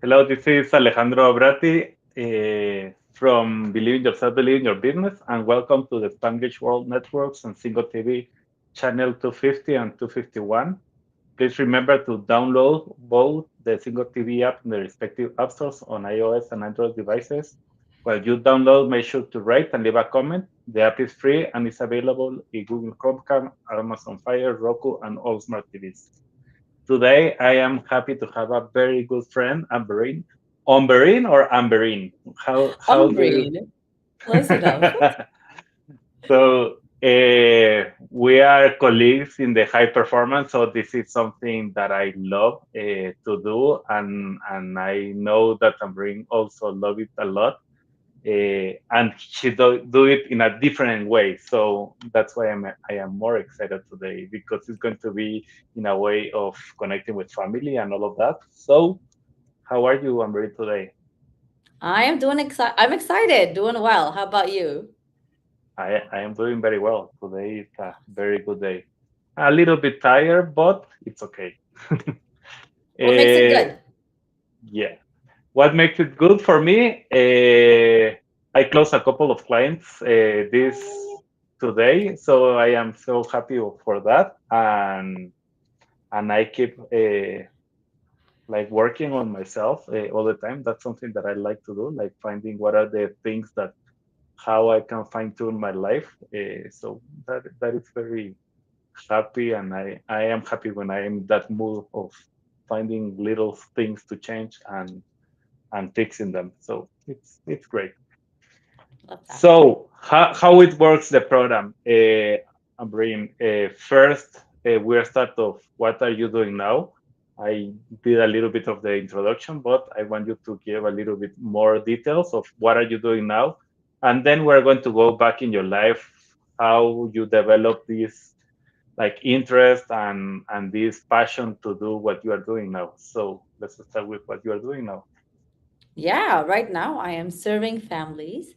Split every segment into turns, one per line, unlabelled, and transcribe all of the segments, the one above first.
Hello, this is Alejandro Abrati from Believe in Yourself, Believe in Your Business, and welcome to the Spanglish World Networks and Single TV channel 250 and 251. Please remember to download both the Single TV app and the respective app stores on iOS and Android devices. While you download, make sure to rate and leave a comment. The app is free and is available in Google Chromecast, Amazon Fire, Roku, and all smart TVs. Today, I am happy to have a very good friend, Ambereen. Ambereen or Ambereen? How do you?
Umbrine, close enough.
So we are colleagues in the high performance. So this is something that I love to do, and I know that Ambereen also love it a lot. And she do it in a different way. So that's why I am more excited today because it's going to be in a way of connecting with family and all of that. So how are you, Amber, today?
I'm excited, doing well. How about you?
I am doing very well. Today is a very good day. A little bit tired, but it's okay.
What makes it
uh,
good?
yeah. What makes it good for me? I closed a couple of clients this today, so I am so happy for that, and I keep like working on myself all the time. That's something that I like to do, like finding what are the things that how I can fine tune my life. So that is very happy, and I am happy when I am in that mood of finding little things to change and fixing them. So it's great.
Love that.
So how it works the program, Ambreen. First, we'll start off. What are you doing now? I did a little bit of the introduction, but I want you to give a little bit more details of what are you doing now, and then we're going to go back in your life, how you develop this like interest and this passion to do what you are doing now. So let's start with what you are doing now.
Yeah, right now I am serving families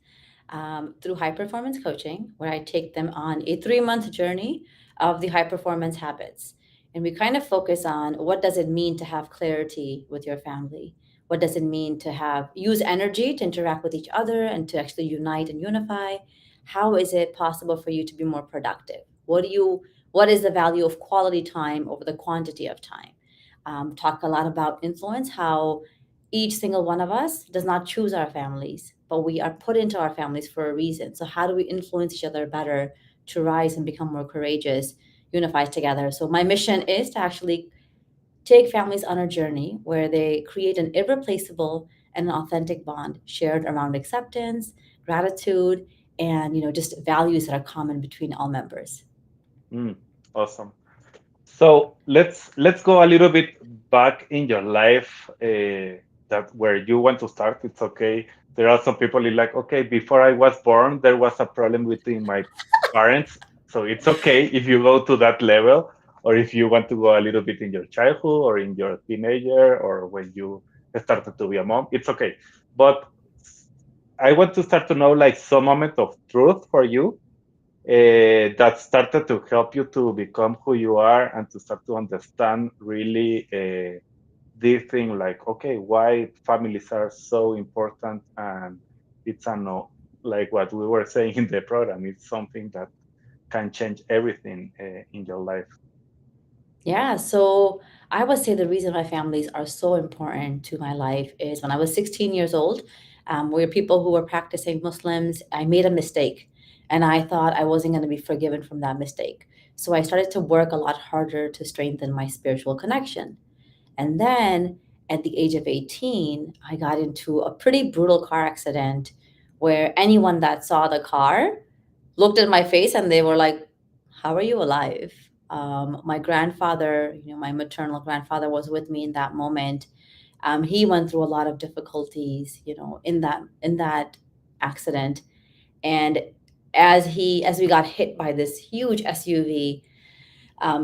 through high performance coaching, where I take them on a 3 month journey of the high performance habits. And we kind of focus on what does it mean to have clarity with your family? What does it mean to have use energy to interact with each other and to actually unite and unify? How is it possible for you to be more productive? What is the value of quality time over the quantity of time? Talk a lot about influence, how each single one of us does not choose our families, but we are put into our families for a reason. So, how do we influence each other better to rise and become more courageous, unified together? So, my mission is to actually take families on a journey where they create an irreplaceable and an authentic bond shared around acceptance, gratitude, and just values that are common between all members.
Mm, awesome. So let's go a little bit back in your life that where you want to start. It's okay. There are some people who like, okay, before I was born, there was a problem between my parents. So it's okay if you go to that level, or if you want to go a little bit in your childhood or in your teenager or when you started to be a mom. It's okay. But I want to start to know like some moment of truth for you that started to help you to become who you are and to start to understand really this thing like okay why families are so important, and it's a no, like what we were saying in the program, it's something that can change everything in your life.
Yeah, so I would say the reason why families are so important to my life is when I was 16 years old, we were people who were practicing Muslims. I made a mistake and I thought I wasn't going to be forgiven from that mistake. So I started to work a lot harder to strengthen my spiritual connection. And then at the age of 18, I got into a pretty brutal car accident where anyone that saw the car looked at my face and they were like, "How are you alive?" My grandfather, my maternal grandfather, was with me in that moment. He went through a lot of difficulties, in that accident, and as we got hit by this huge SUV,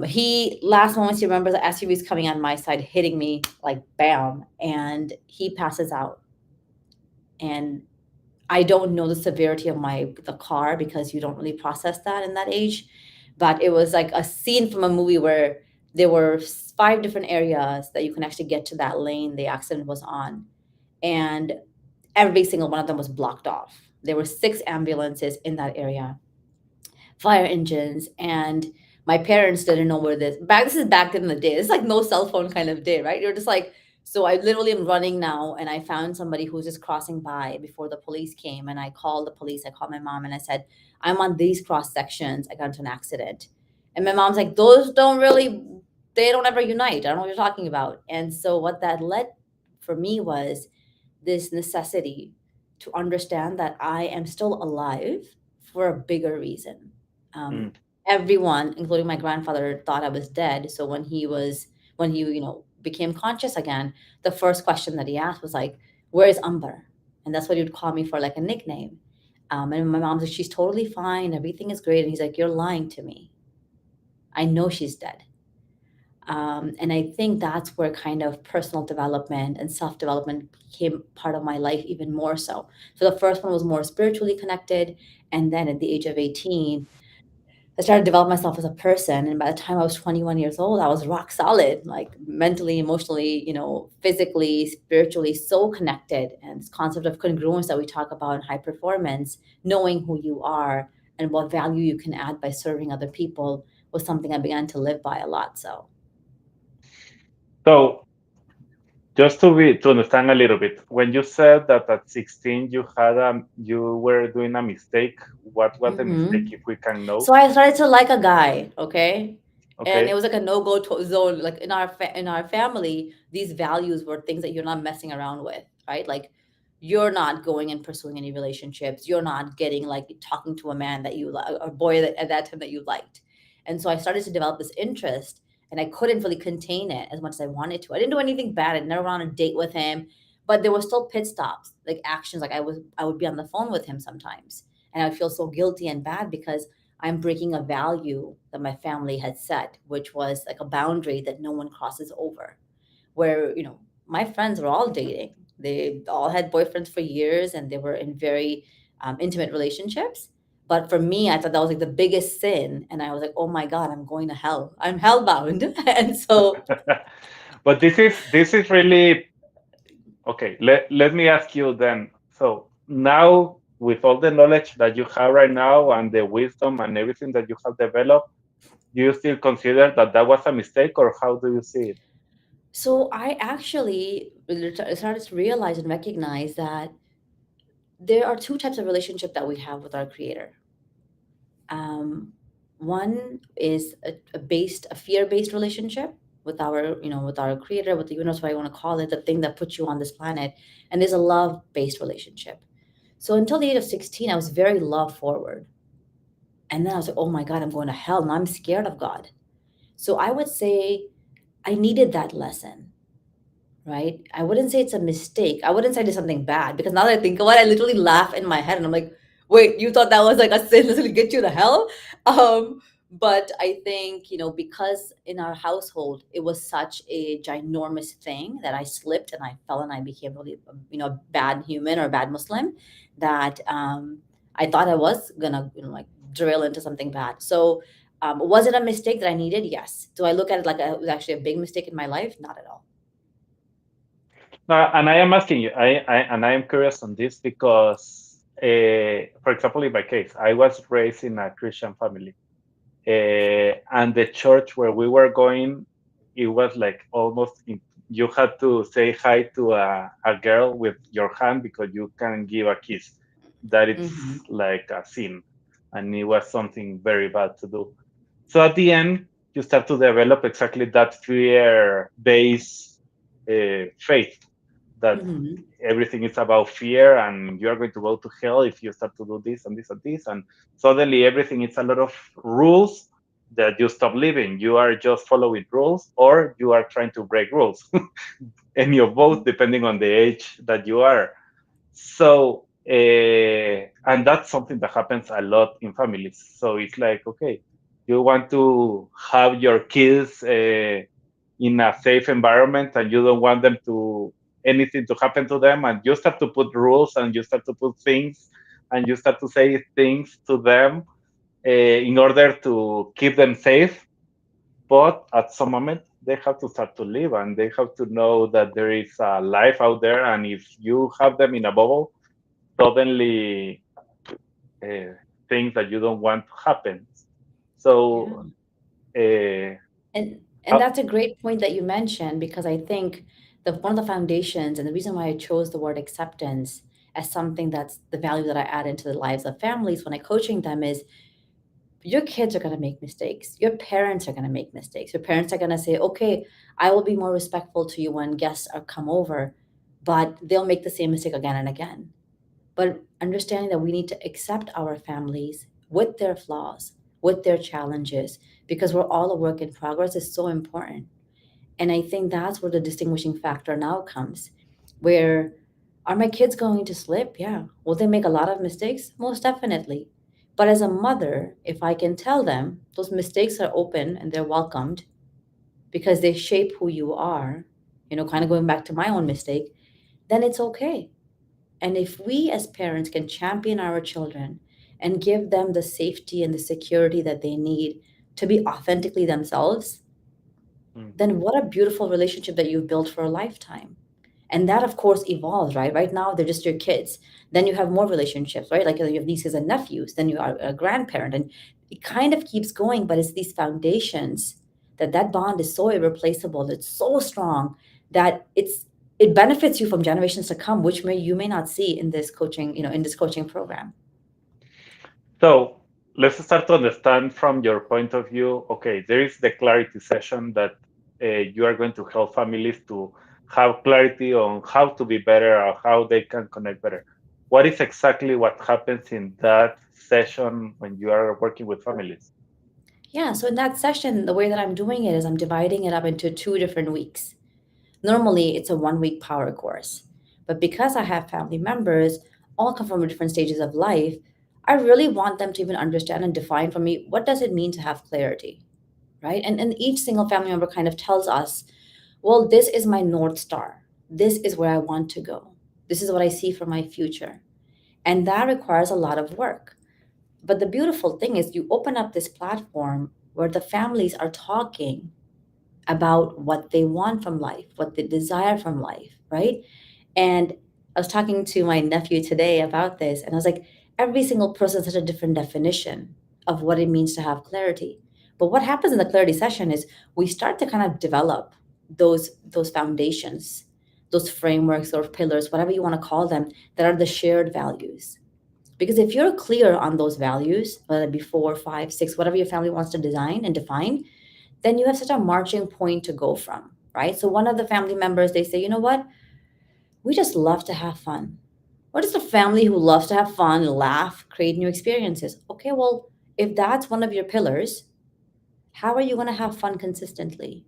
he last moments he remembers the SUV is coming on my side, hitting me like bam, and he passes out. And I don't know the severity of the car because you don't really process that in that age. But it was like a scene from a movie where there were five different areas that you can actually get to that lane the accident was on. and every single one of them was blocked off. There were 6 ambulances in that area, fire engines, and my parents didn't know where this is back in the day. It's like no cell phone kind of day, right? You're just like, so I literally am running now, and I found somebody who's just crossing by before the police came, and I called the police. I called my mom and I said, I'm on these cross sections, I got into an accident. And my mom's like, those don't really, they don't ever unite, I don't know what you're talking about. And so what that led for me was this necessity to understand that I am still alive for a bigger reason. Um,
Mm.
Everyone, including my grandfather, thought I was dead. So when he, became conscious again, the first question that he asked was like, "Where is Umber?" And that's what he would call me for, like a nickname. And my mom's like, "She's totally fine. Everything is great." And he's like, "You're lying to me. I know she's dead." And I think that's where kind of personal development and self development became part of my life even more so. So the first one was more spiritually connected. And then at the age of 18, I started to develop myself as a person. And by the time I was 21 years old, I was rock solid, like mentally, emotionally, physically, spiritually, so connected. And this concept of congruence that we talk about in high performance, knowing who you are and what value you can add by serving other people was something I began to live by a lot. So.
So just to understand a little bit, when you said that at 16 you were doing a mistake, what was the mistake,
Hmm.
if we can know?
So I started to like a guy, okay? And it
Okay.
was like a no-go zone. Like in in our family, these values were things that you're not messing around with, right? Like you're not going and pursuing any relationships. You're not getting like talking to a man that you like, a boy that at that time that you liked. And so I started to develop this interest, and I couldn't really contain it as much as I wanted to. I didn't do anything bad. I never went on a date with him, but there were still pit stops, like actions. Like I would be on the phone with him sometimes, and I would feel so guilty and bad because I'm breaking a value that my family had set, which was like a boundary that no one crosses over. Where, my friends were all dating. They all had boyfriends for years and they were in very intimate relationships. But for me, I thought that was like the biggest sin. And I was like, oh my God, I'm going to hell. I'm hellbound. And so,
But this is really okay. Let me ask you then. So now, with all the knowledge that you have right now and the wisdom and everything that you have developed, do you still consider that that was a mistake, or how do you see it?
so I actually started to realize and recognize that there are two types of relationship that we have with our creator. Um, One is a fear-based relationship with with our creator, with the universe, what I want to call it, the thing that puts you on this planet. And there's a love-based relationship. So until the age of 16, I was very love forward. And then I was like, oh my God, I'm going to hell and I'm scared of God. So I would say I needed that lesson, right? I wouldn't say it's a mistake. I wouldn't say I did something bad because now that I think about it, I literally laugh in my head and I'm like, wait, you thought that was like a sin that's gonna get you to hell? But I think, because in our household it was such a ginormous thing that I slipped and I fell and I became really, a bad human or a bad Muslim, that I thought I was gonna, like drill into something bad. So was it a mistake that I needed? Yes. Do I look at it like it was actually a big mistake in my life? Not at all.
No, and I am asking you, and I am curious on this because, for example, in my case, I was raised in a Christian family, and the church where we were going, it was like you had to say hi to a girl with your hand because you can give a kiss. That it's
Hmm.
like a sin, and it was something very bad to do. So at the end, you start to develop exactly that fear-based faith that
Hmm.
everything is about fear and you are going to go to hell if you start to do this and this and this, and suddenly everything is a lot of rules that you stop living. You are just following rules or you are trying to break rules. Any of both, depending on the age that you are. So and that's something that happens a lot in families. So it's like, okay, you want to have your kids in a safe environment and you don't want them to anything to happen to them, and you start to put rules and you start to put things and you start to say things to them in order to keep them safe. But at some moment they have to start to live, and they have to know that there is a life out there. And if you have them in a bubble, suddenly uh, things that you don't want happen.
Yeah.
So, uh,
And
how,
that's a great point that you mentioned, because I think the one of the foundations and the reason why I chose the word acceptance as something that's the value that I add into the lives of families when I coaching them is your kids are going to make mistakes. Your parents are going to make mistakes. Your parents are going to say, okay, I will be more respectful to you when guests are come over, but they'll make the same mistake again and again. But understanding that we need to accept our families with their flaws, with their challenges, because we're all a work in progress is so important. And I think that's where the distinguishing factor now comes, where are my kids going to slip? Yeah. Will they make a lot of mistakes? Most definitely. But as a mother, if I can tell them those mistakes are open and they're welcomed because they shape who you are, kind of going back to my own mistake, then it's okay. And if we as parents can champion our children and give them the safety and the security that they need to be authentically themselves,
mm,
then what a beautiful relationship that you've built for a lifetime. And that, of course, evolves, right? Right now, they're just your kids. Then you have more relationships, right? Like you have nieces and nephews. Then you are a grandparent. And it kind of keeps going, but it's these foundations that bond is so irreplaceable. It's so strong that it benefits you from generations to come, which you may not see in this coaching, in this coaching program.
so let's start to understand from your point of view. Okay, there is the clarity session that you are going to help families to have clarity on how to be better or how they can connect better. What is exactly what happens in that session when you are working with families?
Yeah. So in that session, the way that I'm doing it is I'm dividing it up into 2 different weeks. Normally, it's a 1 week power course. But because I have family members, all come from different stages of life, I really want them to even understand and define for me what does it mean to have clarity, right? And each single family member kind of tells us, well, this is my North Star. This is where I want to go. This is what I see for my future. And that requires a lot of work. But the beautiful thing is, you open up this platform where the families are talking about what they want from life, what they desire from life, right? And I was talking to my nephew today about this, and I was like, every single person has a different definition of what it means to have clarity. But what happens in the clarity session is we start to kind of develop those foundations, those frameworks or pillars, whatever you want to call them, that are the shared values. Because if you're clear on those values, whether it be 4, 5, 6, whatever your family wants to design and define, then you have such a marching point to go from, right? So one of the family members, they say, you know what? We just love to have fun. What is a family who loves to have fun, laugh, create new experiences? Okay, well, if that's one of your pillars, how are you going to have fun consistently?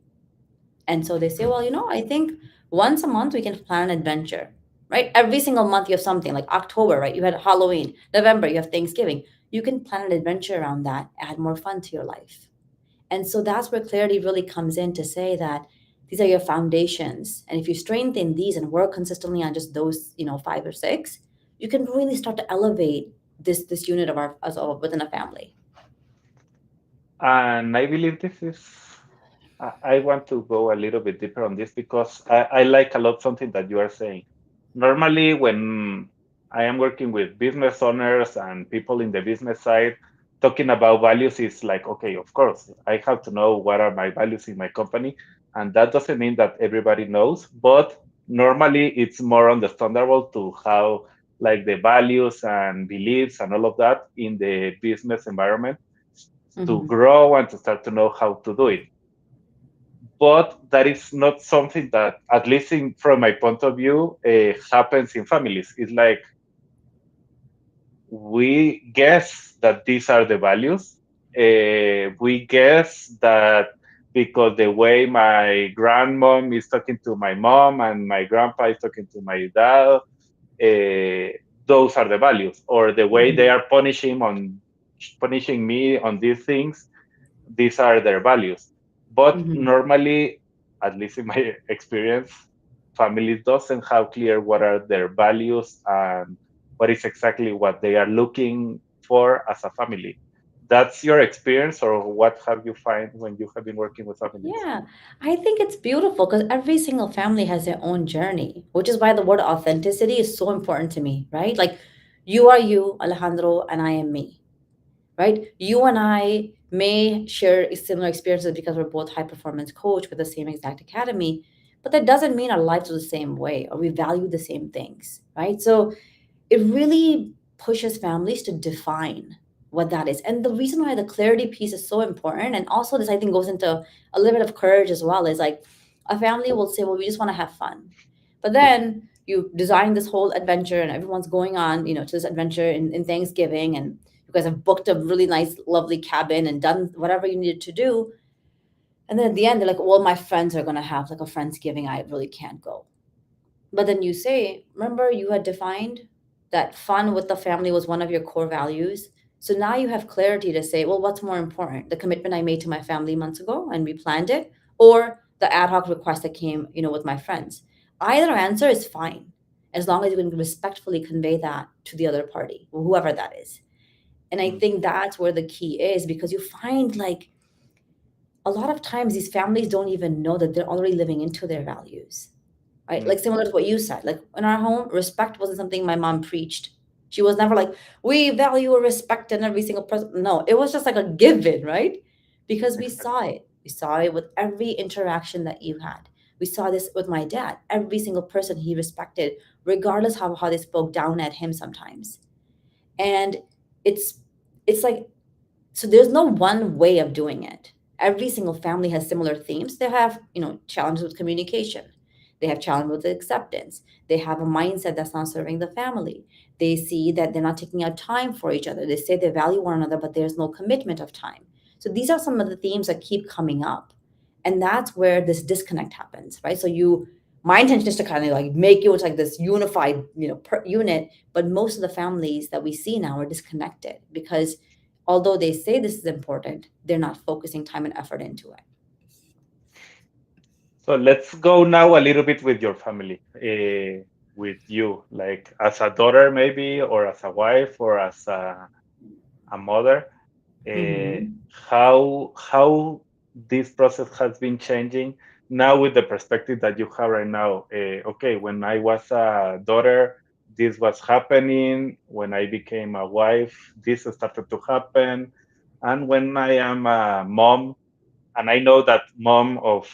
And so they say, well, I think once a month we can plan an adventure, right? Every single month you have something like October, right? You had Halloween, November, you have Thanksgiving. You can plan an adventure around that, add more fun to your life. And so that's where clarity really comes in to say that these are your foundations. And if you strengthen these and work consistently on just those, 5 or 6, you can really start to elevate this unit of our as within a family.
And I believe this is, I want to go a little bit deeper on this because I like a lot something that you are saying. Normally, when I am working with business owners and people in the business side, talking about values is like, okay, of course, I have to know what are my values in my company. And that doesn't mean that everybody knows, but normally it's more understandable to have like the values and beliefs and all of that in the business environment to
Hmm.
grow and to start to know how to do it. But that is not something that, at least from my point of view, happens in families. It's like we guess that these are the values. We guess that because the way my grandmom is talking to my mom and my grandpa is talking to my dad, uh, those are the values, or the way they
Hmm.
are punishing me on these things, these are their values. But
Hmm.
normally, at least in my experience, family doesn't have clear what are their values and what is exactly what they are looking for as a family. That's your experience, or what have you find when you have been working with families?
Yeah, I think it's beautiful because every single family has their own journey, which is why the word authenticity is so important to me, right? Like, you are you, Alejandro, and I am me, right? You and I may share similar experiences because we're both high performance coach with the same exact academy, but that doesn't mean our lives are the same way or we value the same things, right? So it really pushes families to define what that is. And the reason why the clarity piece is so important, and also this I think goes into a little bit of courage as well, is like a family will say, well, we just want to have fun. But then you design this whole adventure and everyone's going on, to this adventure in Thanksgiving, and you guys have booked a really nice, lovely cabin and done whatever you needed to do. And then at the end, they're like, well, my friends are going to have like a Friendsgiving. I really can't go. But then you say, remember, you had defined that fun with the family was one of your core values. So now you have clarity to say, well, what's more important? The commitment I made to my family months ago and we planned it, or the ad hoc request that came, with my friends. Either answer is fine, as long as you can respectfully convey that to the other party, whoever that is. And I
Mm.
think that's where the key is, because you find like a lot of times these families don't even know that they're already living into their values, right?
Mm.
Like similar to what you said. Like in our home, respect wasn't something my mom preached. She was never like, we value respect in every single person. No, it was just like a given, right? Because we saw it. We saw it with every interaction that you had. We saw this with my dad. Every single person he respected, regardless how they spoke down at him sometimes. And it's it's like, so there's no one way of doing it. Every single family has similar themes. They have, challenges with communication. They have challenges with acceptance. They have a mindset that's not serving the family. They see that they're not taking out time for each other. They say they value one another, but there's no commitment of time. So these are some of the themes that keep coming up. And that's where this disconnect happens, right? So my intention is to kind of like make you into like this unified, unit. But most of the families that we see now are disconnected because although they say this is important, they're not focusing time and effort into it.
So let's go now a little bit with your family, with you, like as a daughter, maybe, or as a wife, or as a mother. Uh,
Hmm.
how this process has been changing now with the perspective that you have right now. Okay, when I was a daughter, this was happening. When I became a wife, this started to happen. And when I am a mom, and I know that mom of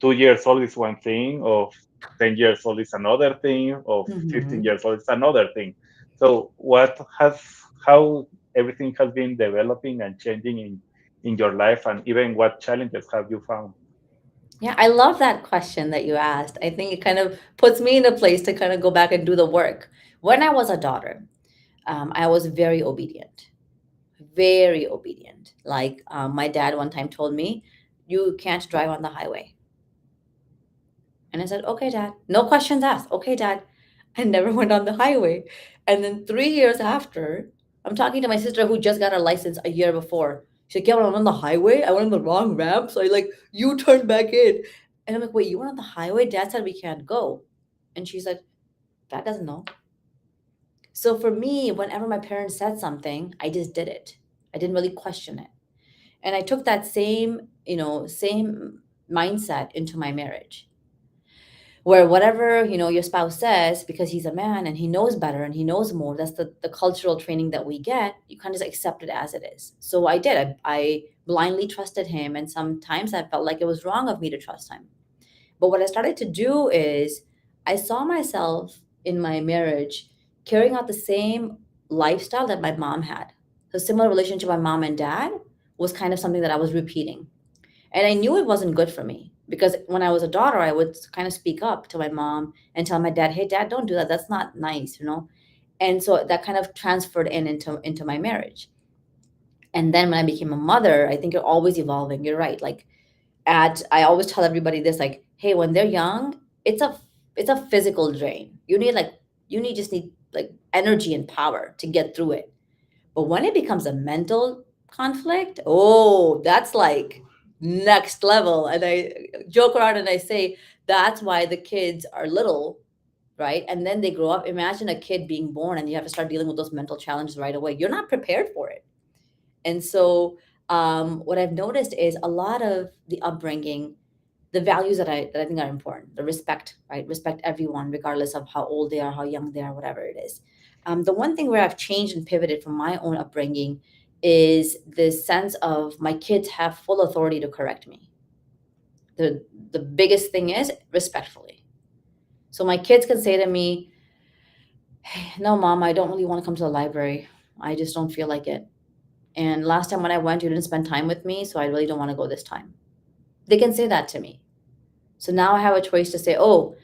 2 years old is one thing, of 10 years old is another thing, of 15
Hmm.
years old is another thing. So how everything has been developing and changing in your life, and even what challenges have you found?
Yeah, I love that question that you asked. I think it kind of puts me in a place to kind of go back and do the work. When I was a daughter, I was very obedient. Like my dad one time told me, "You can't drive on the highway." And I said, okay, dad. No questions asked. Okay, dad. I never went on the highway. And then 3 years after, I'm talking to my sister who just got her license a year before. She's like, yeah, when I'm on the highway, I went on the wrong ramp. So I like, you turned back in. And I'm like, wait, you went on the highway? Dad said we can't go. And she's like, dad doesn't know. So for me, whenever my parents said something, I just did it. I didn't really question it. And I took that same mindset into my marriage, where whatever your spouse says, because he's a man and he knows better and he knows more, that's the cultural training that we get. You kind of just accept it as it is. So I did. I blindly trusted him, and sometimes I felt like it was wrong of me to trust him. But what I started to do is I saw myself in my marriage carrying out the same lifestyle that my mom had. So similar relationship with my mom and dad was kind of something that I was repeating. And I knew it wasn't good for me because when I was a daughter, I would kind of speak up to my mom and tell my dad, "Hey, dad, don't do that. That's not nice." And so that kind of transferred into my marriage. And then when I became a mother, I think you're always evolving. You're right. Like I always tell everybody this, like, hey, when they're young, it's a physical drain. You just need like energy and power to get through it. But when it becomes a mental conflict, oh, that's like next level. And I joke around and I say that's why the kids are little, right? And then they grow up. Imagine a kid being born and you have to start dealing with those mental challenges right away. You're not prepared for it. And so what I've noticed is a lot of the upbringing, the values that I think are important, the respect, right? Respect everyone, regardless of how old they are, how young they are, whatever it is. The one thing where I've changed and pivoted from my own upbringing is this sense of my kids have full authority to correct me. The the biggest thing is respectfully. So my kids can say to me, "Hey, no, mom, I don't really want to come to the library. I just don't feel like it. And last time when I went, you didn't spend time with me, so I really don't want to go this time." They can say that to me. So now I have a choice to say, "Oh,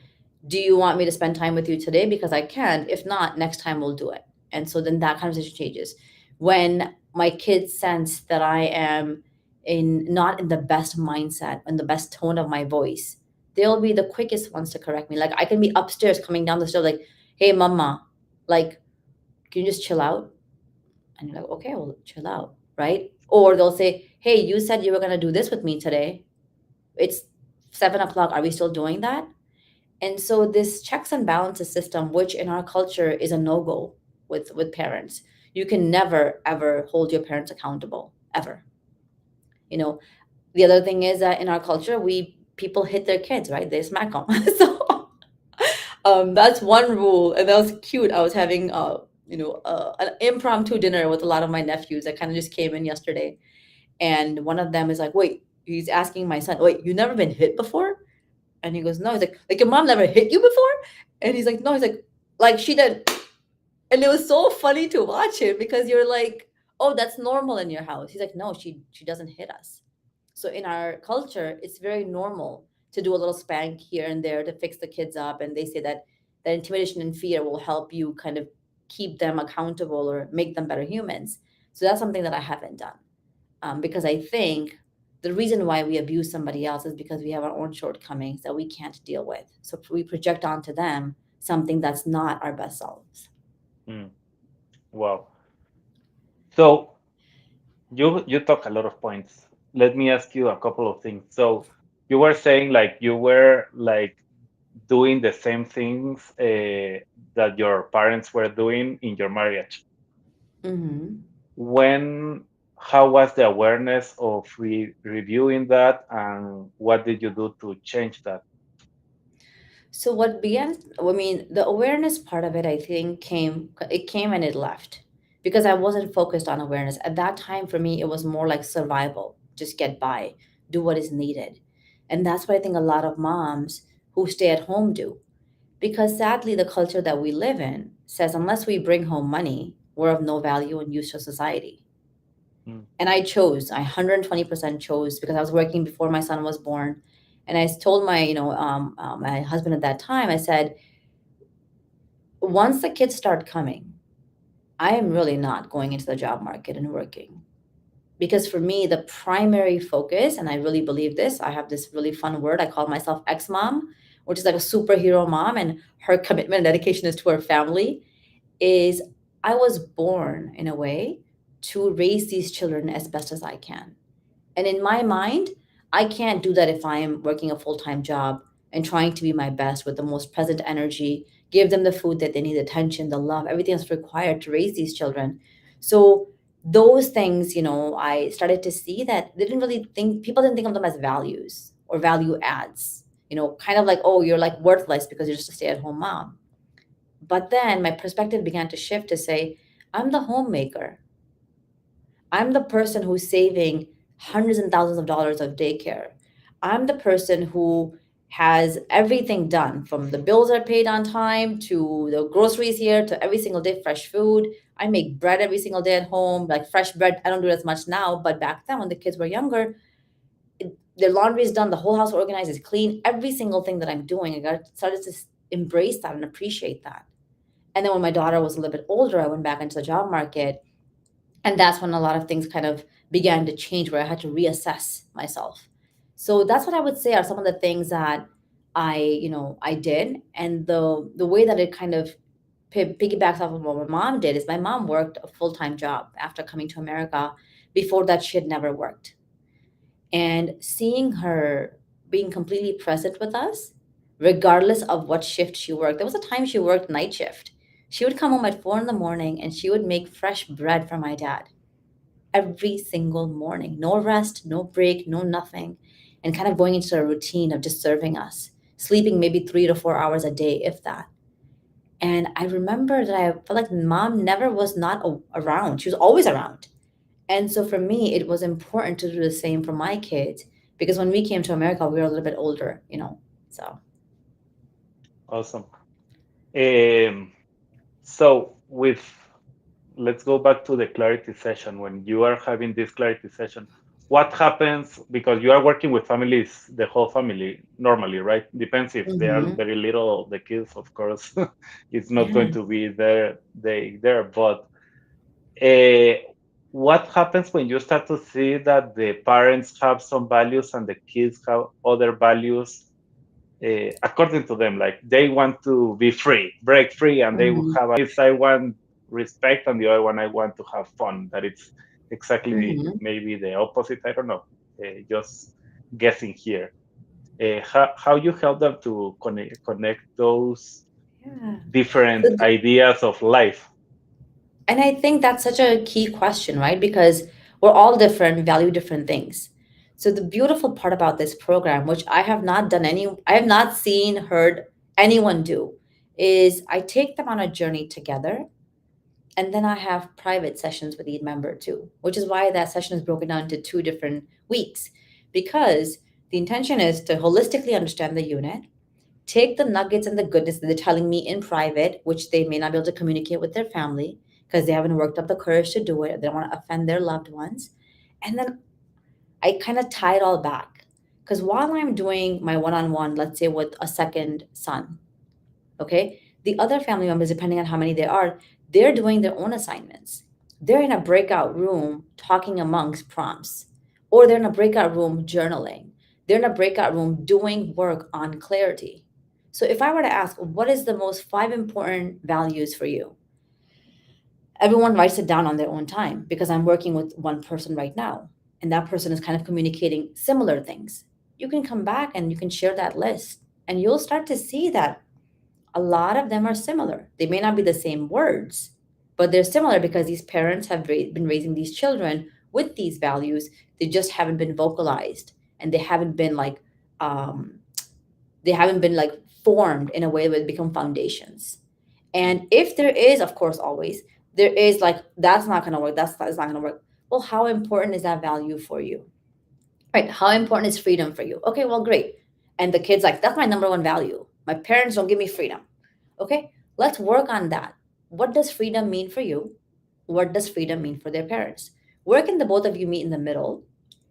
do you want me to spend time with you today? Because I can. If not, next time we'll do it." And so then that conversation changes. When my kids sense that I am in not in the best mindset and the best tone of my voice, they'll be the quickest ones to correct me. Like I can be upstairs coming down the stairs, like, "Hey, mama, like, can you just chill out?" And you're like, "Okay, well, chill out," right? Or they'll say, "Hey, you said you were gonna do this with me today. It's 7 o'clock. Are we still doing that?" And so this checks and balances system, which in our culture is a no-go with parents. You can never ever hold your parents accountable ever. You know, the other thing is that in our culture, we people hit their kids, right? They smack them. So that's one rule, and that was cute. I was having an impromptu dinner with a lot of my nephews that kind of just came in yesterday, and one of them is like, "Wait," he's asking my son, "Wait, you never been hit before?" And he goes, "No." He's like, "Your mom never hit you before?" And he's like, "No." He's like she did. And it was so funny to watch him because you're like, "Oh, that's normal in your house." He's like, "No, she doesn't hit us." So in our culture, it's very normal to do a little spank here and there to fix the kids up. And they say that that intimidation and fear will help you kind of keep them accountable or make them better humans. So that's something that I haven't done because I think the reason why we abuse somebody else is because we have our own shortcomings that we can't deal with. So we project onto them something that's not our best selves.
Mm, wow. So you talk a lot of points. Let me ask you a couple of things. So you were saying like you were like doing the same things that your parents were doing in your marriage.
Hmm.
When, how was the awareness of reviewing that, and what did you do to change that?
So what began, I mean, the awareness part of it, I think it came and it left because I wasn't focused on awareness. At that time, for me, it was more like survival, just get by, do what is needed. And that's what I think a lot of moms who stay at home do. Because sadly, the culture that we live in says unless we bring home money, we're of no value and use to society.
Mm,
And I chose, I 120% chose because I was working before my son was born. And I told my, my husband at that time, I said, once the kids start coming, I am really not going into the job market and working. Because for me, the primary focus, and I really believe this, I have this really fun word. I call myself ex mom, which is like a superhero mom. And her commitment and dedication is to her family. Is I was born in a way to raise these children as best as I can. And in my mind, I can't do that if I am working a full time job and trying to be my best with the most present energy, give them the food that they need, attention, the love, everything that's required to raise these children. So, those things, I started to see that they didn't really think, people didn't think of them as values or value adds, kind of like, oh, you're like worthless because you're just a stay at home mom. But then my perspective began to shift to say, I'm the homemaker. I'm the person who's saving hundreds and thousands of dollars of daycare. I'm the person who has everything done from the bills are paid on time to the groceries here to every single day fresh food. I make bread every single day at home, like fresh bread. I don't do it as much now, but back then when the kids were younger, their laundry is done, the whole house organized, is clean. Every single thing that I'm doing, I got started to embrace that and appreciate that. And then when my daughter was a little bit older, I went back into the job market, and that's when a lot of things kind of began to change where I had to reassess myself. So that's what I would say are some of the things that I did. And the way that it kind of piggybacks off of what my mom did is my mom worked a full-time job after coming to America. Before that, she had never worked. And seeing her being completely present with us, regardless of what shift she worked. There was a time she worked night shift. She would come home at 4 in the morning and she would make fresh bread for my dad. every single morning. No rest, no break, no nothing. And kind of going into a routine of just serving us, sleeping maybe 3 to 4 hours a day, if that. And I remember that I felt like mom never was not around. She was always around. And so for me, it was important to do the same for my kids because when we came to America, we were a little bit older, you know. So,
Awesome. Um, so with let's go back to the clarity session. When you are having this clarity session, what happens, because you are working with families, the whole family normally, right? Depends if they are
mhm,
very little, the kids, of course, it's not going
yeah.
to be there. But uh, what happens when you start to see that the parents have some values and the kids have other values, according to them, like they want to be free, break free, and they will
Mhm,
have a kids, I want respect, and the other one, I want to have fun. That it's exactly
mhm.
maybe the opposite. I don't know. Just guessing here. How you help them to connect those
Yeah.
different
So
ideas of life?
And I think that's such a key question, right? Because we're all different, value different things. So the beautiful part about this program, which I have not seen, heard anyone do, is I take them on a journey together, and then I have private sessions with each member too, which is why that session is broken down into 2 different weeks. Because the intention is to holistically understand the unit, take the nuggets and the goodness that they're telling me in private, which they may not be able to communicate with their family because they haven't worked up the courage to do it. They don't want to offend their loved ones. And then I kind of tie it all back. Because while I'm doing my one on one, let's say with a second son, okay, the other family members, depending on how many there are, they're doing their own assignments. They're in a breakout room talking amongst prompts, or they're in a breakout room journaling. They're in a breakout room doing work on clarity. So if I were to ask, what is the most 5 important values for you? Everyone writes it down on their own time because I'm working with one person right now, and that person is kind of communicating similar things. You can come back and you can share that list, and you'll start to see that a lot of them are similar. They may not be the same words, but they're similar because these parents have been raising these children with these values. They just haven't been vocalized, and um, they haven't been like formed in a way that become foundations. And if there is, of course, always there is like that's not going to work. That's not going to work. Well, how important is that value for you? Right. How important is freedom for you? Okay, well, great. And the kid's like, that's my number one value. My parents don't give me freedom. Okay, let's work on that. What does freedom mean for you? What does freedom mean for their parents? Where can the both of you meet in the middle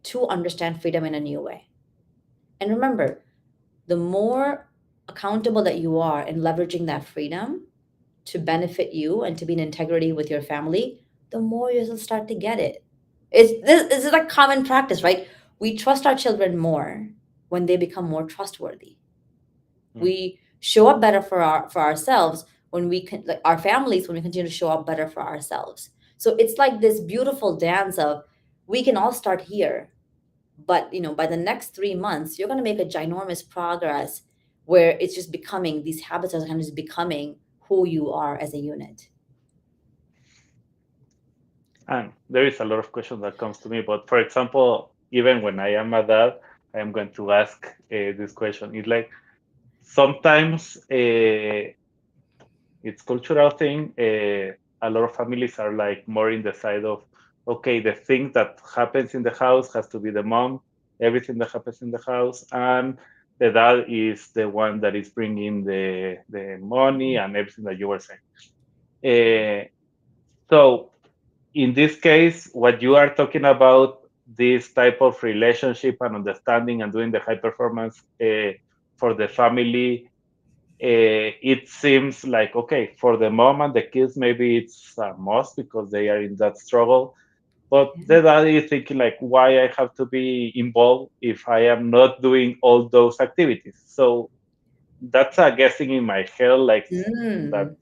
to understand freedom in a new way? And remember, the more accountable that you are in leveraging that freedom to benefit you and to be in integrity with your family, the more you'll start to get it. This is like common practice, right? We trust our children more when they become more trustworthy.
Mm.
We show up better for ourselves when we can, like our families, when we continue to show up better for ourselves. So it's like this beautiful dance of we can all start here, but by the next 3 months you're going to make a ginormous progress where it's just becoming these habits are kind of just becoming who you are as a unit.
And there is a lot of questions that comes to me. But for example, even when I am a dad, I am going to ask this question. It's like sometimes it's cultural thing. A lot of families are like more in the side of, okay, the thing that happens in the house has to be the mom, everything that happens in the house, and the dad is the one that is bringing the money and everything that you were saying. So in this case, what you are talking about, this type of relationship and understanding and doing the high performance for the family, it seems like okay for the mom and the kids. Maybe it's a must because they are in that struggle. But
Yeah.
the dad is thinking like, why I have to be involved if I am not doing all those activities? So that's a guessing in my head, like that
Mm.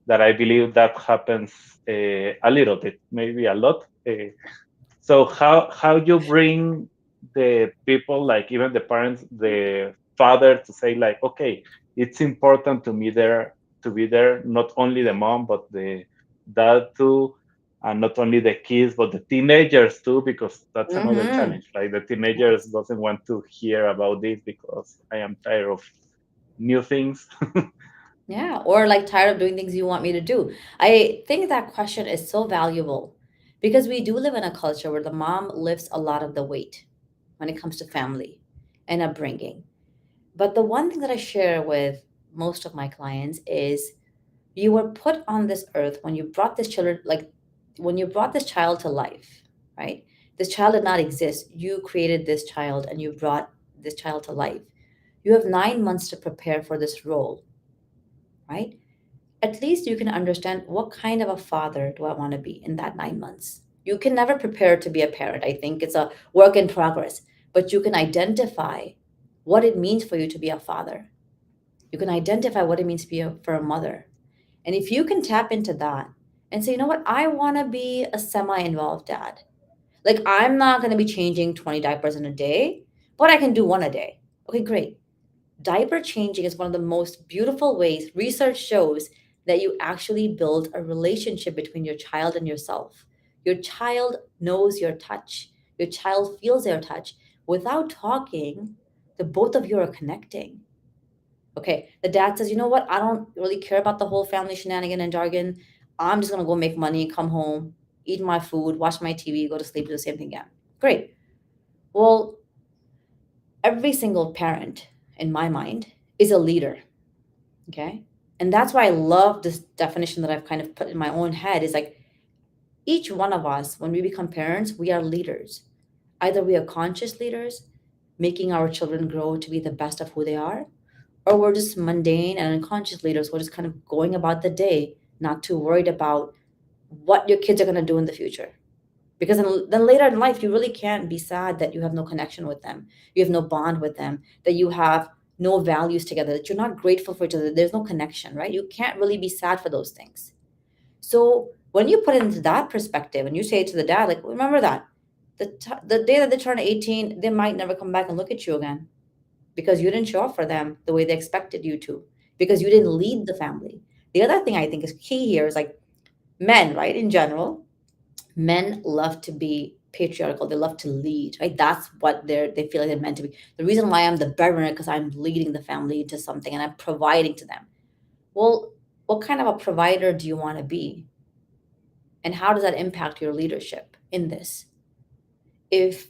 that I believe that happens a little bit, maybe a lot. So how you bring the people, like even the parents, the father, to say like, okay, it's important to me there to be there, not only the mom but the dad too. and not only the kids but the teenagers too, because that's another
Mm-hmm.
challenge. Like the teenagers doesn't want to hear about this because I am tired of new things.
Yeah, or like tired of doing things you want me to do. I think that question is so valuable because we do live in a culture where the mom lifts a lot of the weight when it comes to family and upbringing. But the one thing that I share with most of my clients is you were put on this earth when you brought this children, like when you brought this child to life, right? This child did not exist. You created this child and you brought this child to life. You have 9 months to prepare for this role, right? At least you can understand what kind of a father do I want to be in that 9 months. You can never prepare to be a parent. I think it's a work in progress, but you can identify what it means for you to be a father. You can identify what it means to be for a mother. And if you can tap into that and say, you know what, I want to be a semi involved dad. Like, I'm not going to be changing 20 diapers in a day, but I can do one a day. Okay, great. Diaper changing is one of the most beautiful ways research shows that you actually build a relationship between your child and yourself. Your child knows your touch, your child feels your touch. Without talking, the both of you are connecting. Okay, the dad says, you know what, I don't really care about the whole family shenanigan and jargon. I'm just gonna go make money, come home, eat my food, watch my TV, go to sleep, do the same thing again. Great. Well, every single parent, in my mind, is a leader. Okay. And that's why I love this definition that I've kind of put in my own head is like each one of us, when we become parents, we are leaders. Either we are conscious leaders, making our children grow to be the best of who they are, or we're just mundane and unconscious leaders. We're just kind of going about the day, not too worried about what your kids are going to do in the future. Because then later in life, you really can't be sad that you have no connection with them, you have no bond with them, that you have no values together, that you're not grateful for each other. There's no connection, right? You can't really be sad for those things. So when you put it into that perspective and you say to the dad, like, remember that the day that they turn 18, they might never come back and look at you again because you didn't show up for them the way they expected you to, because you didn't lead the family. The other thing I think is key here is like men, right? In general, men love to be patriarchal. They love to lead, right? That's what they feel like they're meant to be. The reason why I'm the breadwinner because I'm leading the family into something and I'm providing to them. Well, what kind of a provider do you want to be? And how does that impact your leadership in this? If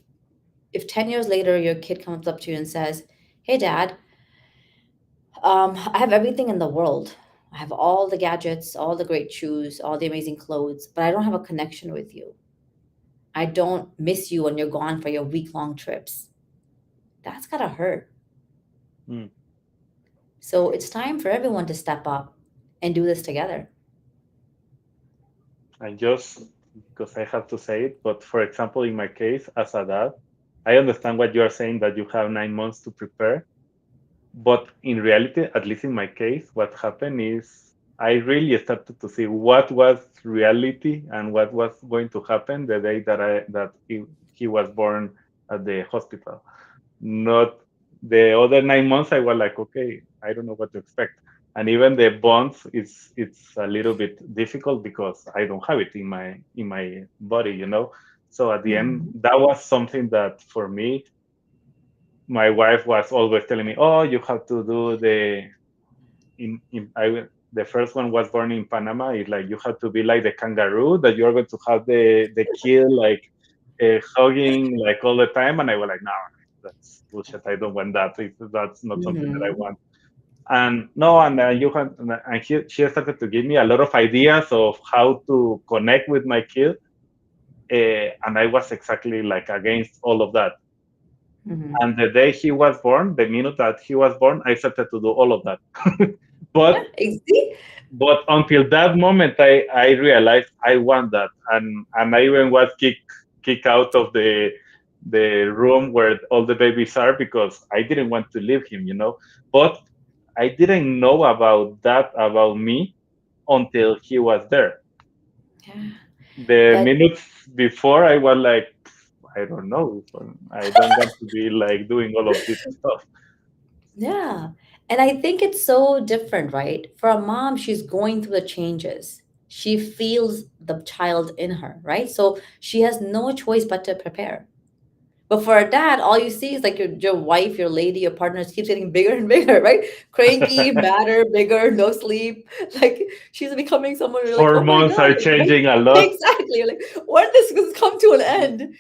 if 10 years later your kid comes up to you and says, hey dad, I have everything in the world. I have all the gadgets, all the great shoes, all the amazing clothes, but I don't have a connection with you. I don't miss you when you're gone for your week-long trips. That's gotta hurt.
Mm.
So it's time for everyone to step up and do this together.
And just because I have to say it, but for example, in my case, as a dad, I understand what you are saying that you have 9 months to prepare. But in reality, at least in my case, what happened is I really started to see what was reality and what was going to happen the day that he was born at the hospital. Not the other 9 months. I was like, okay, I don't know what to expect. And even the bonds, it's a little bit difficult because I don't have it in my body, you know. So at the end,
Mhm.
that was something that for me, my wife was always telling me, "Oh, you have to do the first one was born in Panama. It's like you have to be like the kangaroo that you're going to have the kid like hugging like all the time." And I was like, "No, that's bullshit. I don't want that. That's not something that I
Mhm.
want." And no, and you have, and she started to give me a lot of ideas of how to connect with my kid, and I was exactly like against all of that.
Mhm.
And the day he was born, the minute that he was born, I started to do all of that.
Yeah,
but
see?
but until that moment, I realized I want that, and I even was kicked out of the room where all the babies are because I didn't want to leave him, you know. But I didn't know about that about me until he was there.
Yeah.
The
But
minutes before, I was like, I don't know, I don't want to be like doing all of this stuff.
yeah. And I think it's so different, right? For a mom, she's going through the changes. She feels the child in her, right? So she has no choice but to prepare. But for a dad, all you see is like your wife, your lady, your partner keeps getting bigger and bigger, right? Cranky, madder, bigger, no sleep. Like she's becoming someone you're like, oh my
Hormones
God,
are
like, right?
changing a lot.
Exactly. Like, when does this come to an end?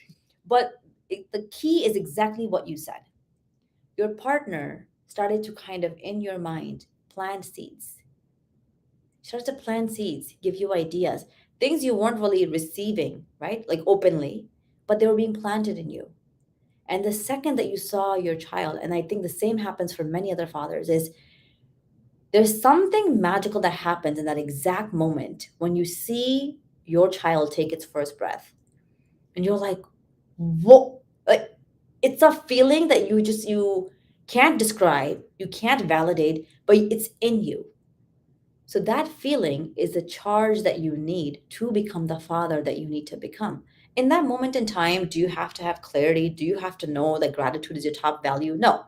But the key is exactly what you said. Your partner started to kind of, in your mind, plant seeds. Started to plant seeds, give you ideas, things you weren't really receiving, right? Like openly, but they were being planted in you. And the second that you saw your child, and I think the same happens for many other fathers, is there's something magical that happens in that exact moment when you see your child take its first breath. And you're like, whoa, like it's a feeling that you can't describe, you can't validate, but it's in you. So that feeling is the charge that you need to become the father that you need to become. In that moment in time, do you have to have clarity? Do you have to know that gratitude is your top value? No.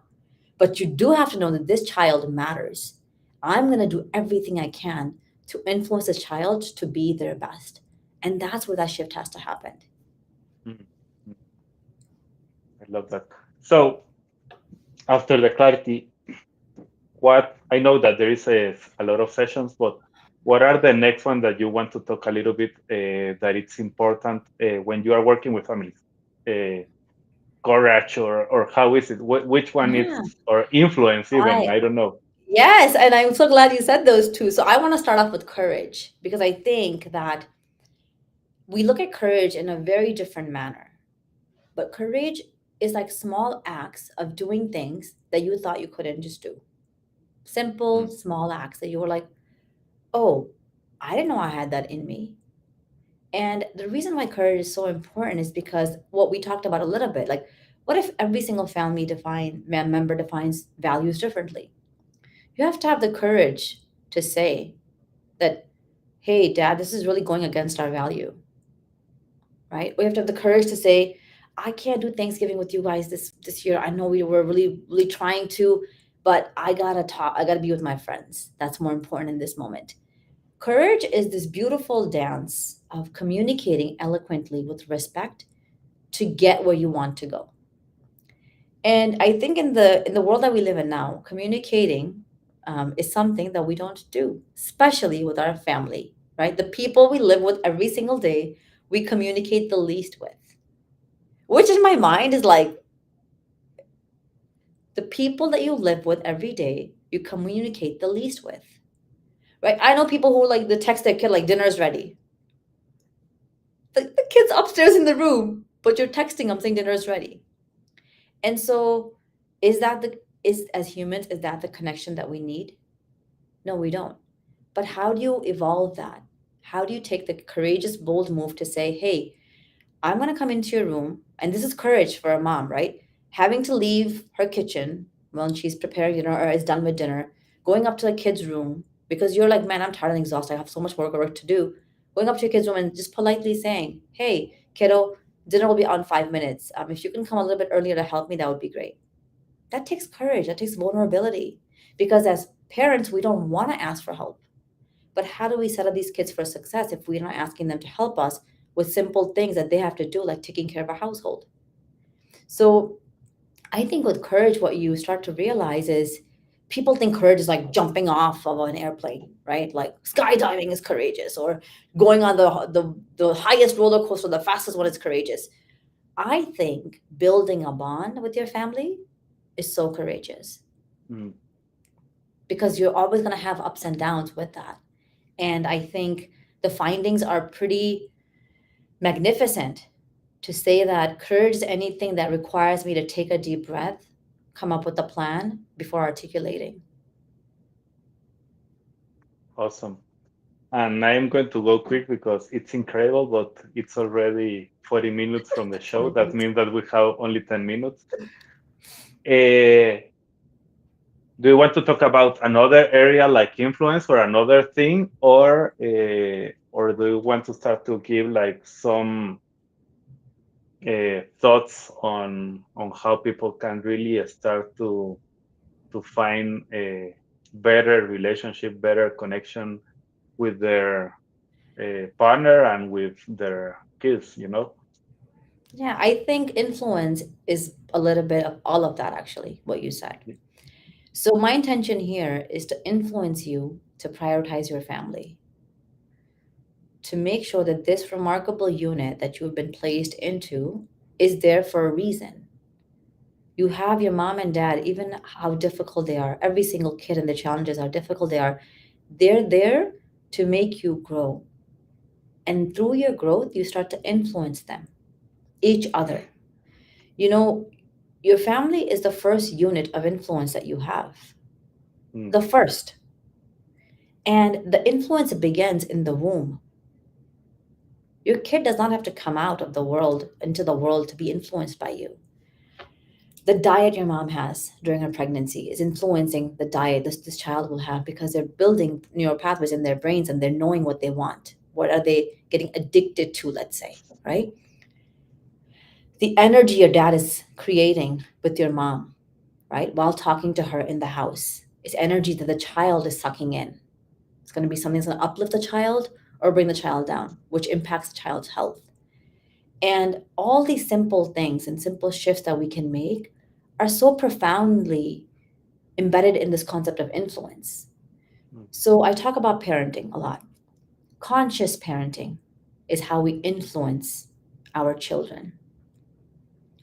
But you do have to know that this child matters. I'm going to do everything I can to influence this child to be their best. And that's where that shift has to happen.
Mm, mm, I love that. So after the clarity, what I know that there is a lot of sessions, but what are the next one that you want to talk a little bit that it's important when you are working with families? Uh, Courage or how is it? Which one is
Yeah.
or influence even?
I
I don't know.
Yes, and I'm so glad you said those two. So I want to start off with courage because I think that we look at courage in a very different manner. But courage is like small acts of doing things that you thought you couldn't just do. Simple,
Mm,
small acts that you were like, oh, I didn't know I had that in me. And the reason why courage is so important is because what we talked about a little bit, like, what if every single family member defines values differently? You have to have the courage to say that, hey, dad, this is really going against our value, right? We have to have the courage to say, I can't do Thanksgiving with you guys this year. I know we were really really trying to, but I gotta talk. I gotta be with my friends. That's more important in this moment. Courage is this beautiful dance of communicating eloquently with respect to get where you want to go. And I think in the world that we live in now, communicating is something that we don't do, especially with our family, right? The people we live with every single day, we communicate the least with, which in my mind is like the people that you live with every day, you communicate the least with, right? I know people who like the text their kid like dinner's ready. The kid's upstairs in the room, but you're texting them saying dinner's ready. And so, is as humans, is that the connection that we need? No, we don't. But how do you evolve that? How do you take the courageous, bold move to say, hey, I'm going to come into your room? And this is courage for a mom, right? Having to leave her kitchen when she's preparing dinner or is done with dinner, going up to the kid's room because you're like, man, I'm tired and exhausted. I have so much work to do. Going up to your kid's room and just politely saying, hey, kiddo, dinner will be on 5 minutes. If you can come a little bit earlier to help me, that would be great. That takes courage. That takes vulnerability. Because as parents, we don't want to ask for help. But how do we set up these kids for success if we're not asking them to help us with simple things that they have to do, like taking care of a household? So I think with courage, what you start to realize is people think courage is like jumping off of an airplane, right? Like skydiving is courageous, or going on the highest roller coaster, the fastest one is courageous. I think building a bond with your family is so courageous
mm,
because you're always going to have ups and downs with that. And I think the findings are pretty magnificent to say that courage is anything that requires me to take a deep breath, come up with a plan before articulating.
awesome. And I am going to go quick because it's incredible, but it's already 40 minutes from the show.
20
That
minutes.
means that we have only 10 minutes. Uh, do you want to talk about another area like influence or another thing, or do you want to start to give like some thoughts on how people can really start to find a better relationship, better connection with their partner and with their kids, you know.
Yeah, I think influence is a little bit of all of that, actually, what you said. So, my intention here is to influence you to prioritize your family, to make sure that this remarkable unit that you have been placed into is there for a reason. You have your mom and dad, even how difficult they are, every single kid and the challenges, how difficult they are, they're there to make you grow. And through your growth, you start to influence them, each other. You know, your family is the first unit of influence that you have,
Mm,
the first. And the influence begins in the womb. Your kid does not have to come out of the world into the world to be influenced by you. The diet your mom has during her pregnancy is influencing the diet this child will have because they're building neural pathways in their brains and they're knowing what they want. What are they getting addicted to, let's say, right? The energy your dad is creating with your mom, right, while talking to her in the house is energy that the child is sucking in. It's going to be something that's going to uplift the child or bring the child down, which impacts the child's health. And all these simple things and simple shifts that we can make are so profoundly embedded in this concept of influence.
mm,
So I talk about parenting a lot. Conscious parenting is how we influence our children.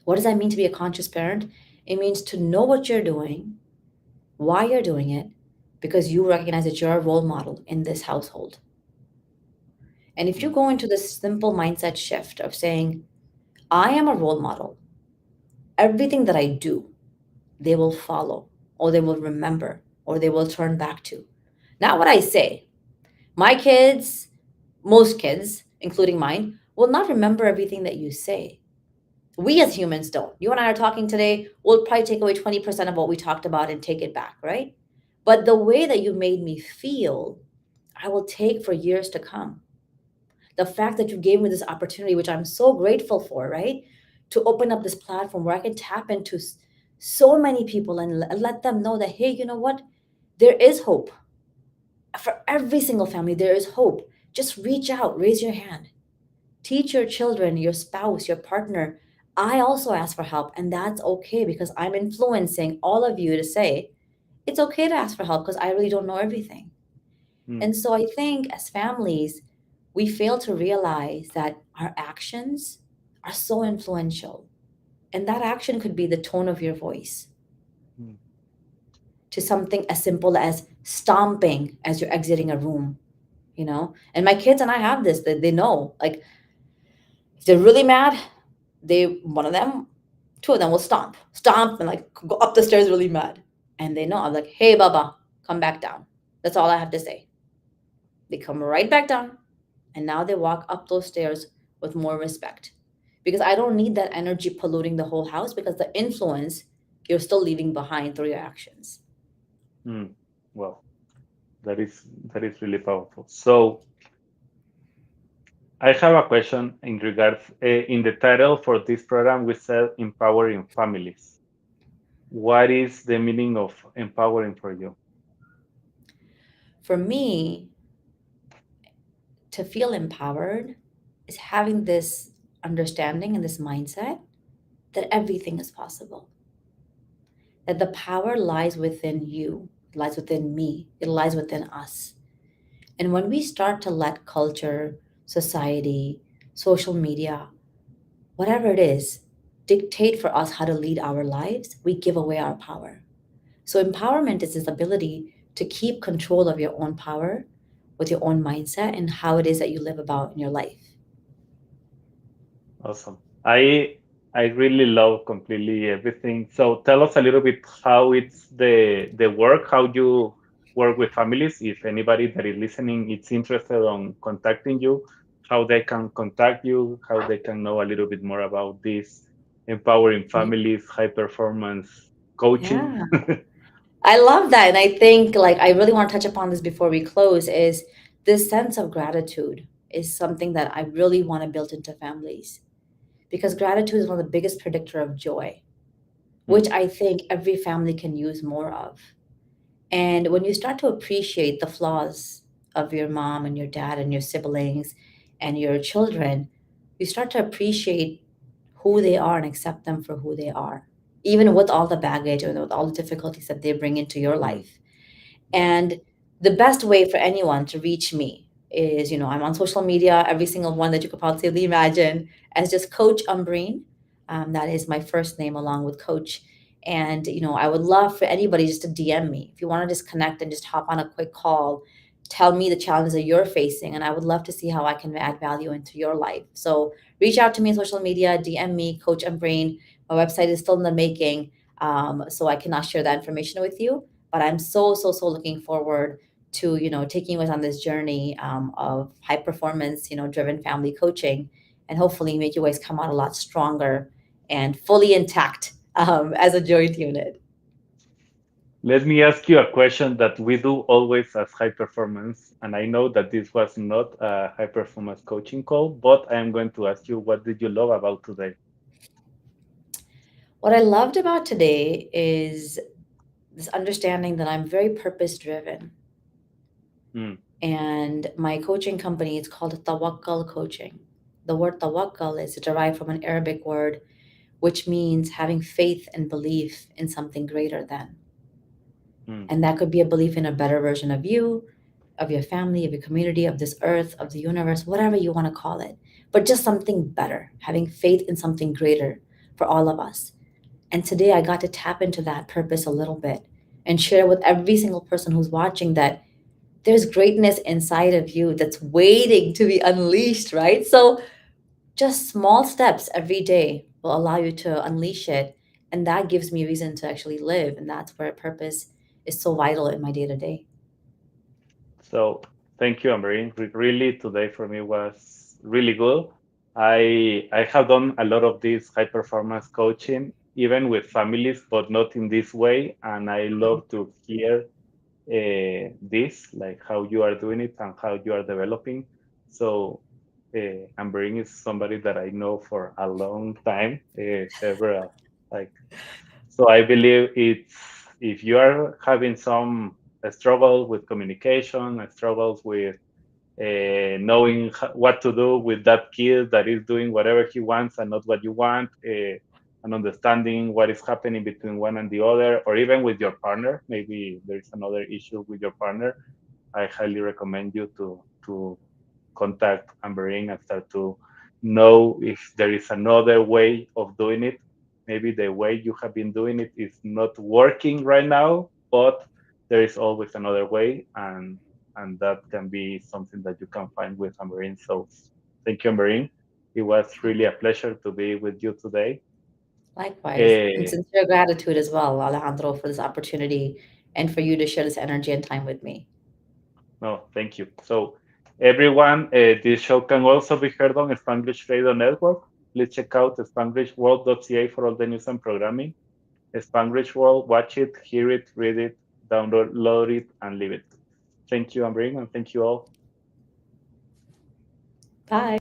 What does that mean to be a conscious parent? It means to know what you're doing, why you're doing it, because you recognize that you're a role model in this household. And if you
mm,
go into this simple mindset shift of saying, I am a role model, everything that I do, they will follow, or they will remember, or they will turn back to. Not what I say. My kids, most kids, including mine, will not remember everything that you say. We as humans don't. You and I are talking today, we'll probably take away 20% of what we talked about and take it back, right? But the way that you made me feel, I will take for years to come. The fact that you gave me this opportunity, which I'm so grateful for, right? To open up this platform where I can tap into so many people and let them know that, hey, you know what? There is hope. For every single family, there is hope. Just reach out, raise your hand. Teach your children, your spouse, your partner. I also ask for help, and that's okay because I'm influencing all of you to say, it's okay to ask for help because I really don't know everything.
mm,
And so I think as families, we fail to realize that our actions are so influential. And that action could be the tone of your voice
mm.
to something as simple as stomping as you're exiting a room, you know? And my kids and I have this, that they know. Like, if they're really mad, one of them, two of them will stomp and like go up the stairs really mad. And they know I'm like, hey, Baba, come back down. That's all I have to say. They come right back down. And now they walk up those stairs with more respect. Because I don't need that energy polluting the whole house because the influence you're still leaving behind through your actions.
Mm. Well, that is that is really powerful. So I have a question in regards in the title for this program. We said empowering families. What is the meaning of empowering for you?
For me, to feel empowered is having this understanding and this mindset that everything is possible, that the power lies within you, lies within me, it lies within us. And when we start to let culture, society, social media, whatever it is, dictate for us how to lead our lives, we give away our power. So, empowerment is this ability to keep control of your own power with your own mindset and how it is that you live about in your life.
Awesome. I really love completely everything. So tell us a little bit how it's the work, how you work with families. If anybody that is listening is interested on contacting you, how they can contact you, how they can know a little bit more about this empowering
Yeah.
families, high performance coaching.
Yeah. I love that. And I think like I really want to touch upon this before we close is this sense of gratitude is something that I really want to build into families because gratitude is one of the biggest predictor of joy,
Mm,
which I think every family can use more of. And when you start to appreciate the flaws of your mom and your dad and your siblings and your children, you start to appreciate who they are and accept them for who they are, even with all the baggage and with all the difficulties that they bring into your
Mm.
life. And the best way for anyone to reach me is, I'm on social media, every single one that you could possibly imagine, as just Coach Ambereen. That is my first name along with Coach. And, I would love for anybody just to DM me. If you want to just connect and just hop on a quick call, tell me the challenges that you're facing. And I would love to see how I can add value into your life. So reach out to me on social media, DM me, Coach Ambereen. My website is still in the making. So I cannot share that information with you, but I'm so looking forward to taking us on this journey of high performance driven family coaching, and hopefully make you guys come out a lot stronger and fully intact as a joint unit.
Let me ask you a question that we do always as high performance, and I know that this was not a high performance coaching call, but I am going to ask you, what did you love about today?
What I loved about today is this understanding that I'm very purpose driven,
Mm,
and my coaching company is called Tawakal Coaching. The word Tawakal is derived from an Arabic word which means having faith and belief in something greater than.
mm.
And that could be a belief in a better version of you, of your family, of your community, of this earth, of the universe, whatever you want to call it. But just something better, having faith in something greater for all of us. And today I got to tap into that purpose a little bit and share with every single person who's watching that there's greatness inside of you that's waiting to be unleashed, right? So just small steps every day will allow you to unleash it. And that gives me reason to actually live. And that's where purpose is so vital in my day to day.
So thank you, Ambereen. Really, today for me was really good. I have done a lot of this high performance coaching, even with families, but not in this way. And I love to hear this, like how you are doing it and how you are developing. So Ambereen is somebody that I know for a long time, several, like, so I believe it's, if you are having some struggle with communication, struggles with knowing what to do with that kid that is doing whatever he wants and not what you want, and understanding what is happening between one and the other, or even with your partner. Maybe there is another issue with your partner. I highly recommend you to contact Ambereen and start to know if there is another way of doing it. Maybe the way you have been doing it is not working right now, but there is always another way, and that can be something that you can find with Ambereen. So thank you, Ambereen. It was really a pleasure to be with you today.
Likewise. And
Eh,
sincere gratitude as well, Alejandro, for this opportunity and for you to share this energy and time with me.
no, thank you. So, everyone, this show can also be heard on Spanglish Radio Network. Please check out spanglishworld.ca for all the news and programming. Spanglish World, watch it, hear it, read it, download it, and leave it. Thank you, Ambreen, and thank you all.
Bye.